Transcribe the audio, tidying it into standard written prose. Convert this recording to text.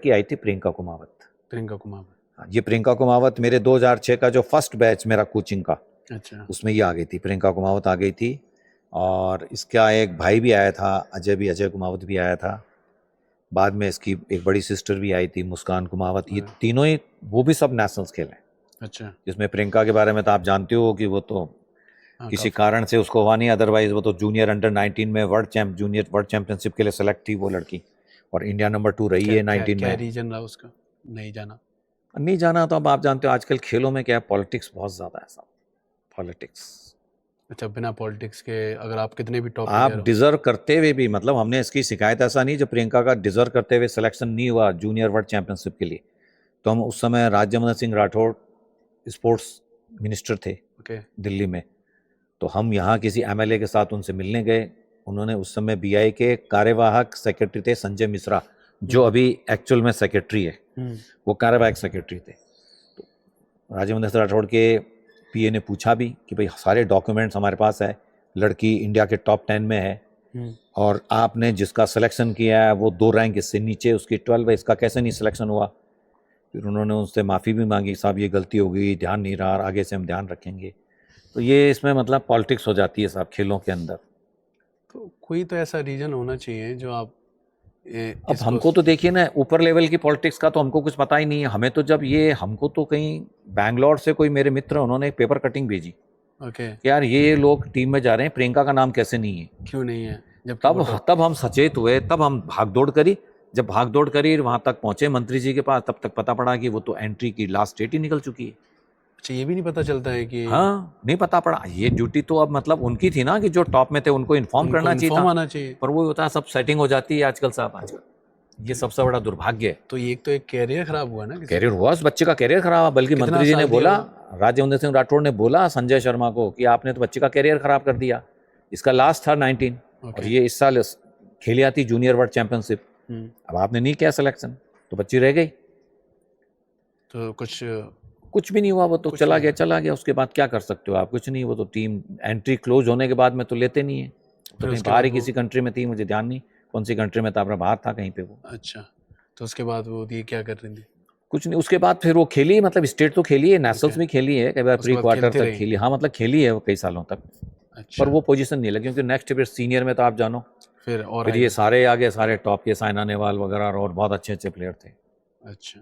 की आई थी प्रियंका कुमावत। प्रियंका कुमावत, हाँ, ये प्रियंका कुमावत मेरे 2006 का जो फर्स्ट बैच मेरा कोचिंग का, अच्छा उसमें ये आ गई थी, प्रियंका कुमावत आ गई थी। और इसका एक भाई भी आया था, अजय कुमावत भी आया था। बाद में इसकी एक बड़ी सिस्टर भी आई थी, मुस्कान कुमावत। ये तीनों ही, वो भी सब नेशनल्स खेले। अच्छा, जिसमें प्रियंका के बारे में तो आप जानते हो कि वो तो हाँ, किसी काफी। कारण से उसको हुआ नहीं, अदरवाइज वो तो जूनियर अंडर 19 में जूनियर वर्ल्ड चैंपियनशिप के लिए सेलेक्ट थी वो लड़की, और इंडिया नंबर 2 रही है 19 क्या में। रीजन रहा उसका नहीं जाना? नहीं जाना तो अब आप जानते हो आजकल खेलों में क्या है, पॉलिटिक्स बहुत ज़्यादा है साहब, पॉलिटिक्स। अच्छा, बिना पॉलिटिक्स के अगर आप कितने भी टॉप आप प्लेयर हो। डिजर्व करते हुए भी, मतलब हमने इसकी शिकायत ऐसा नहीं, जब प्रियंका का डिजर्व करते हुए सिलेक्शन नहीं हुआ जूनियर वर्ल्ड चैंपियनशिप के लिए, तो हम उस समय राज्यवर्धन सिंह राठौड़ स्पोर्ट्स मिनिस्टर थे ओके, दिल्ली में। तो हम यहाँ किसी एमएलए के साथ उनसे मिलने गए। उन्होंने उस समय बीआई के कार्यवाहक सेक्रेटरी थे संजय मिश्रा, जो अभी एक्चुअल में सेक्रेटरी है, वो कार्यवाहक सेक्रेटरी थे। तो राजवर्धन सिंह राठौड़ के पीए ने पूछा भी कि भाई सारे डॉक्यूमेंट्स हमारे पास है, लड़की इंडिया के टॉप 10 में है, और आपने जिसका सिलेक्शन किया है वो 2 रैंक इससे नीचे, उसकी 12 है, इसका कैसे नहीं सिलेक्शन हुआ। फिर उन्होंने उनसे माफ़ी भी मांगी, साहब ये गलती हो गई, ध्यान नहीं रहा, आगे से हम ध्यान रखेंगे। तो ये इसमें मतलब पॉलिटिक्स हो जाती है साहब खेलों के अंदर। तो कोई तो ऐसा रीजन होना चाहिए जो आप अब हमको तो देखिए ना, ऊपर लेवल की पॉलिटिक्स का तो हमको कुछ पता ही नहीं है। हमें तो जब ये, हमको तो कहीं बैंगलोर से कोई मेरे मित्र, उन्होंने एक पेपर कटिंग भेजी ओके, यार ये लोग टीम में जा रहे हैं, प्रियंका का नाम कैसे नहीं है। क्यों नहीं है? जब तब हम सचेत हुए, तब हम भाग दौड़ करी। जब भाग दौड़ करी वहां तक पहुंचे मंत्री जी के पास, तब तक पता पड़ा कि वो तो एंट्री की लास्ट डेट ही निकल चुकी है। अच्छा, ये भी नहीं पता चलता है कि हाँ, नहीं पता पड़ा। ये ड्यूटी तो अब मतलब उनकी थी ना, कि जो टॉप में थे उनको इन्फॉर्म करना चाहिए था, आना चाहिए। पर वो होता है सब सेटिंग हो जाती है आजकल साहब। आजकल ये सबसे बड़ा दुर्भाग्य है। तो ये तो एक कैरियर खराब हुआ ना किसी कैरियर हुआ, उस बच्चे का कैरियर खराब हुआ। बल्कि मंत्री जी ने बोला, राज्यवर्धन सिंह राठौड़ ने बोला संजय शर्मा को कि आपने तो बच्चे का कैरियर खराब कर दिया। इसका लास्ट था 19, और ये इस साल खेली आती जूनियर वर्ल्ड चैंपियनशिप। अब आपने नहीं किया सिलेक्शन तो बच्ची रह गई। तो कुछ भी नहीं हुआ, वो तो चला गया। उसके बाद क्या कर सकते हो आप, कुछ नहीं। वो तो टीम एंट्री क्लोज होने के बाद में तो लेते नहीं है। तो कहीं बाहर ही किसी कंट्री में थी, मुझे ध्यान नहीं कौन सी कंट्री में था, अपना बाहर था कहीं पे वो। अच्छा, तो उसके बाद वो ये क्या कर रही थी? कुछ नहीं, उसके बाद फिर वो खेली, मतलब स्टेट तो खेली है, नेशनल्स भी खेली है, कई बार प्री क्वार्टर तक खेली। हाँ, मतलब खेली है वो कई सालों तक। अच्छा, पर वो पोजीशन नहीं लगी, क्योंकि नेक्स्ट फिर सीनियर में तो आप जानो फिर ये सारे आगे, सारे टॉप के साइना नेहवाल वगैरह और बहुत अच्छे प्लेयर थे। अच्छा।